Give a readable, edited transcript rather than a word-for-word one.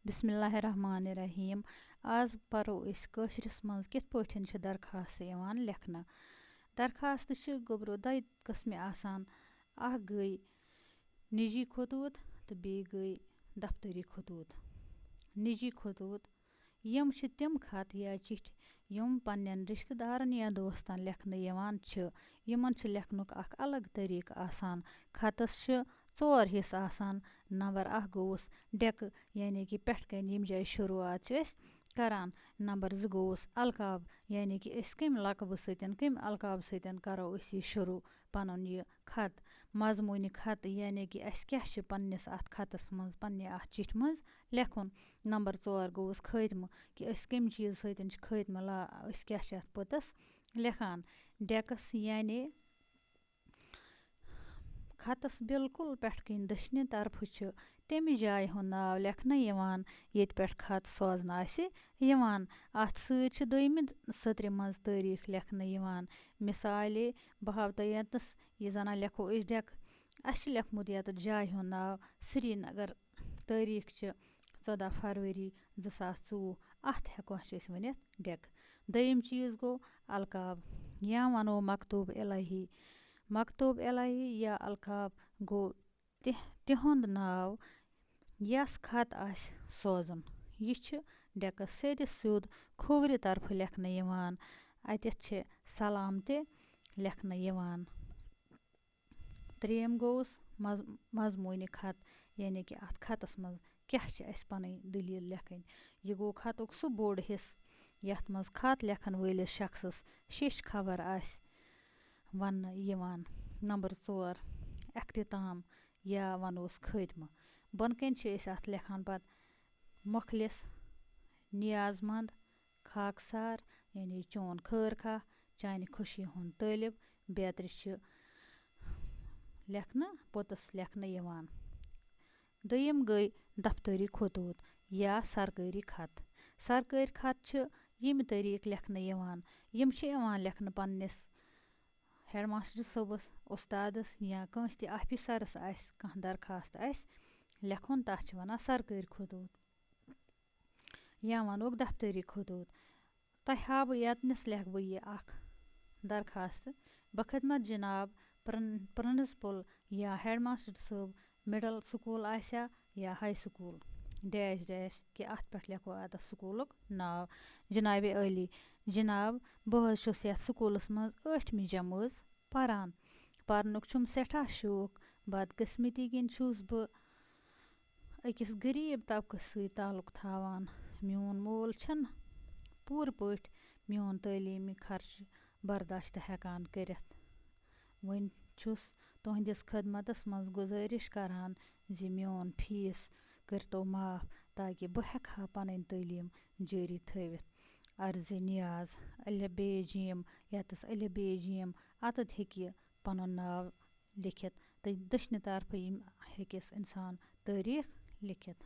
بسم اللہ الرحمن الرحیم. آز پرو أسۍ کٲشرِس منٛز کِتھ پٲٹھۍ چھِ درخاست یِوان لیکھنہٕ. درخاست چھِ گوٚبرو دۄیہِ قٕسمہِ آسان. اکھ گٔے نِجی خطوٗط تہٕ بیٚیہِ گٔے دفتری خطوٗط. نِجی خطوٗط یِم چھِ تِم خط یا چِٹھۍ یِم پننٮ۪ن رِشتہٕ دارن یا دوستن لیکھنہٕ یِوان چھِ. یِمن چھِ لیکھنُک اکھ الگ طریٖقہٕ آسان. خطس چھِ 4 حِصہٕ آسان. نمبر 1 گوٚوُس ڈیکہٕ یعنی کہِ پٮ۪ٹھٕ کَنۍ ییٚمہِ جایہِ شروعات چھِ أسۍ کران. نمبر 2 گوٚوُس القاب یعنی کہِ أسۍ کَمہِ لقبہٕ سۭتۍ کَمہِ القابہٕ سۭتۍ کرو أسۍ یہِ شروع پنُن یہِ خط. مضموٗنہِ خط یعنی کہِ اَسہِ کیاہ چھِ پننِس اَتھ خطس منٛز پننہِ اَتھ چِٹھِ منٛز لیکھُن. نمبر 4 گوٚوُس خٲتمہٕ کہِ أسۍ کَمہِ چیٖزٕ سۭتۍ چھِ خٲتمہٕ أسۍ کیاہ چھِ اَتھ پوٚتس لیکھان. ڈیکس یعنی خطس بالکُل پٮ۪ٹھٕ کَنۍ دٔچھنہِ طرفہٕ چھِ تَمہِ جایہِ ہُنٛد ناو لیکھنہٕ یِوان ییٚتہِ پٮ۪ٹھ خط سوزنہٕ آسہِ یِوان. اَتھ سۭتۍ چھِ 2مہِ سطرِ منٛز تٲریٖخ لیکھنہٕ یِوان. مِثالے بہٕ ہاوٕ تۄہہِ ییٚتنس یہِ زَنہ لیکھو أسۍ ڈیکہٕ. اَسہِ چھُ لیکھمُت ییٚتٮ۪تھ جایہِ ہُنٛد ناو سرینگر. تٲریٖخ چھِ 14 فروری 2024. اَتھ ہٮ۪کو أسۍ ؤنِتھ ڈیکہٕ. دوٚیِم چیٖز گوٚو القاب یا وَنو مکتوٗب الہی. مکتوٗب الہی یا القاب گوٚو تِہُنٛد ناو یس خط آسہِ سوزُن. یہِ چھِ ڈیکس سیٚدِ سیوٚد کھوورِ طرفہٕ لیکھنہٕ یِوان. اَتٮ۪تھ چھِ سلام تہِ لیکھنہٕ یِوان. ترٛیٚیِم گوٚوُس مضموٗنہِ خط یعنی کہِ اَتھ خطس منٛز کیاہ چھِ اَسہِ پنٕنۍ دٔلیٖل لیکھٕنۍ. یہِ گوٚو خطُک سُہ بوٚڑ حِصہٕ یتھ منٛز خط لیکھن وٲلِس شخصس شیٚچھ خبر آسہِ وننہٕ یِوان. نمبر 4 اختتام یا ونوس خٲتمہٕ. بۄنہٕ کَنۍ چھِ أسۍ اَتھ لیکھان پتہٕ مۄخلص نیاز منٛد خاکسار یعنی چون خٲر خواہ چانہِ خوشی ہُنٛد طٲلب بیترِ چھِ لیکھنہٕ پوٚتُس لیکھنہٕ یِوان. دوٚیِم گٔے دفتری خطوٗط یا سرکٲری خط. سرکٲرۍ خط چھِ ییٚمہِ طریٖقہٕ لیکھنہٕ یِوان. یِم چھِ یِوان لیکھنہٕ پننِس ہیڈ ماسٹر صٲبس اُستادس یا کٲنٛسہِ تہِ آفِسرس آسہِ کانٛہہ درخاست آسہِ لیکھُن تتھ چھِ ونان سرکٲرۍ خطوٗط یا ونوکھ دفتری خطوٗط. تۄہہِ ہاوٕ بہٕ ییٚتنس لیکھٕ بہٕ یہِ اکھ درخاست. بخدمت جناب پرنسپل یا ہیڈ ماسٹر صٲب مڈل سکوٗل آسیا یا ہاے سکوٗل ڈیش ڈیش کہِ اتھ پٮ۪ٹھ لیکھو اتھ سکوٗلُک ناو. جنابِ عٲلی جناب بہٕ حظ چھُس یتھ سکوٗلس منٛز 8مہِ جمٲژ پران. پرنُک چھُم سٮ۪ٹھاہ شوق. بدقسمتی کِنۍ چھُس بہٕ أکِس غریٖب طبقس سۭتۍ تعلق تھاوان. میون مول چھنہٕ پوٗرٕ پٲٹھۍ میون تعلیٖمی خرچہٕ برداشت ہٮ۪کان کٔرِتھ. وۄنۍ چھُس تُہنٛدِس خدمتس منٛز گُزٲرِش کران زِ میون فیٖس کٔرتو معاف تاکہِ بہٕ ہٮ۪کہٕ ہا پنٕنۍ تعلیٖم جٲری تھٲوِتھ. عرضِ نیاز الف ب ج یتس الف ب ج اتٮ۪تھ ہیٚکہِ پنُن ناو لیکھِتھ تہٕ دٔچھنہِ طرفہٕ ہیٚکٮ۪س انسان تٲریٖخ لیکھِتھ.